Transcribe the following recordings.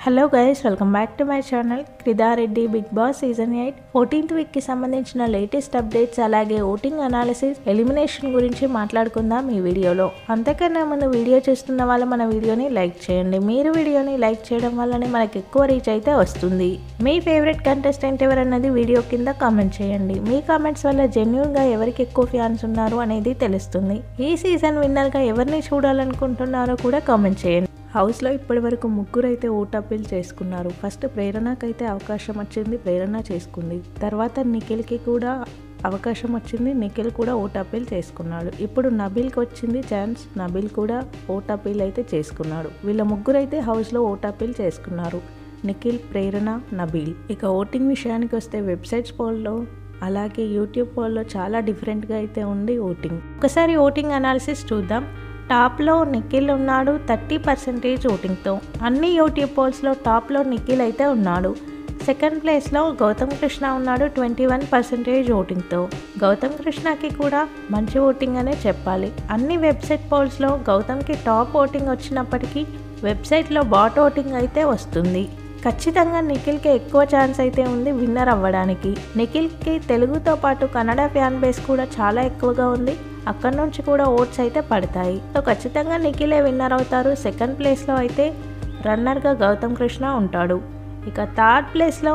Hello guys, welcome back to my channel. క్రిదారెడ్డి Bigg Boss season 8 14th week కి సంబంధించిన latest updates, అలాగే voting analysis, elimination గురించి మాట్లాడుకుందాం ఈ వీడియోలో. అంతకన్నా ముందు వీడియో చూస్తున్న వాళ్ళు మన వీడియోని లైక్ చేయండి. మీరు వీడియోని లైక్ చేయడం వల్లనే మనకు ఎక్కువ రీచ్ అయితే వస్తుంది. మీ ఫేవరెట్ కంటెస్టెంట్ ఎవరన్నది వీడియో కింద కామెంట్ చేయండి. మీ కామెంట్స్ వల్ల జెన్యూన్ గా ఎవరికి ఎక్కువ ఫ్యాన్స్ ఉన్నారు అనేది తెలుస్తుంది. ఈ సీజన్ విన్నర్ గా ఎవరిని చూడాలనుకుంటున్నారో కూడా కామెంట్ చేయండి. హౌస్లో ఇప్పటి వరకు ముగ్గురు అయితే ఓట్ అప్పీల్ చేసుకున్నారు. ఫస్ట్ ప్రేరణకైతే అవకాశం వచ్చింది, ప్రేరణ చేసుకుంది. తర్వాత నిఖిల్కి కూడా అవకాశం వచ్చింది, నిఖిల్ కూడా ఓట్ అప్పీల్ చేసుకున్నాడు. ఇప్పుడు నబీల్కి వచ్చింది ఛాన్స్, నబీల్ కూడా ఓట్ అప్పీల్ అయితే చేసుకున్నాడు. వీళ్ళ ముగ్గురు అయితే హౌస్లో ఓట్ అప్పీల్ చేసుకున్నారు, నిఖిల్, ప్రేరణ, నబీల్. ఇక ఓటింగ్ విషయానికి వస్తే వెబ్సైట్స్ పోల్లో అలాగే యూట్యూబ్ పోల్లో చాలా డిఫరెంట్గా అయితే ఉంది ఓటింగ్. ఒకసారి ఓటింగ్ అనాలిసిస్ చూద్దాం. టాప్లో నిఖిల్ ఉన్నాడు 30% ఓటింగ్తో. అన్ని యూట్యూబ్ పోల్స్లో టాప్లో నిఖిల్ అయితే ఉన్నాడు. సెకండ్ ప్లేస్లో గౌతమ్ కృష్ణ ఉన్నాడు 21% ఓటింగ్తో. గౌతమ్ కృష్ణకి కూడా మంచి ఓటింగ్ అనే చెప్పాలి. అన్ని వెబ్సైట్ పోల్స్లో గౌతమ్కి టాప్ ఓటింగ్ వచ్చినప్పటికీ వెబ్సైట్లో బాట్ ఓటింగ్ అయితే వస్తుంది. ఖచ్చితంగా నిఖిల్కి ఎక్కువ ఛాన్స్ అయితే ఉంది విన్నర్ అవ్వడానికి. నిఖిల్కి తెలుగుతో పాటు కన్నడ ఫ్యాన్ బేస్ కూడా చాలా ఎక్కువగా ఉంది. అక్కడి నుంచి కూడా ఓట్స్ అయితే పడతాయి. సో ఖచ్చితంగా నిఖిలే విన్నర్ అవుతారు. సెకండ్ ప్లేస్లో అయితే రన్నర్గా గౌతమ్ కృష్ణ ఉంటాడు. ఇక థర్డ్ ప్లేస్లో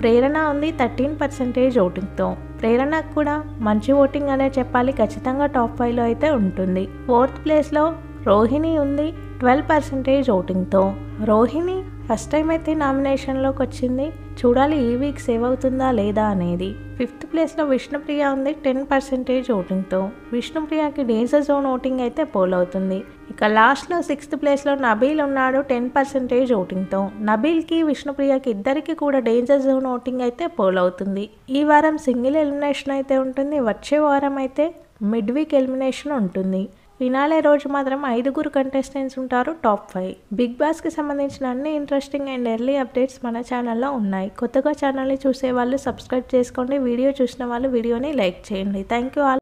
ప్రేరణ ఉంది 13% ఓటింగ్తో. ప్రేరణకు కూడా మంచి ఓటింగ్ అనే చెప్పాలి, ఖచ్చితంగా టాప్ 5లో అయితే ఉంటుంది. ఫోర్త్ ప్లేస్లో రోహిణి ఉంది 12% ఓటింగ్తో. రోహిణి ఫస్ట్ టైం అయితే నామినేషన్లోకి వచ్చింది, చూడాలి ఈ వీక్ సేవ్ అవుతుందా లేదా అనేది. ఫిఫ్త్ ప్లేస్లో విష్ణుప్రియ ఉంది 10% ఓటింగ్తో. విష్ణుప్రియకి డేంజర్ జోన్ ఓటింగ్ అయితే పోల్ అవుతుంది. ఇక లాస్ట్లో సిక్స్త్ ప్లేస్లో నబీల్ ఉన్నాడు 10% ఓటింగ్తో. నబీల్కి విష్ణుప్రియకి ఇద్దరికి కూడా డేంజర్ జోన్ ఓటింగ్ అయితే పోల్ అవుతుంది. ఈ వారం సింగిల్ ఎలిమినేషన్ అయితే ఉంటుంది. వచ్చే వారం అయితే మిడ్ వీక్ ఎలిమినేషన్ ఉంటుంది. ఫినాలే రోజు మాత్రం 5 కంటెస్టెంట్స్ ఉంటారు టాప్ 5. బిగ్ బాస్కి సంబంధించిన అన్ని ఇంట్రెస్టింగ్ అండ్ ఎర్లీ అప్డేట్స్ మన ఛానల్లో ఉన్నాయి. కొత్తగా ఛానల్ని చూసే వాళ్ళు సబ్స్క్రైబ్ చేసుకోండి. వీడియో చూసిన వాళ్ళు వీడియోని లైక్ చేయండి. Thank you all.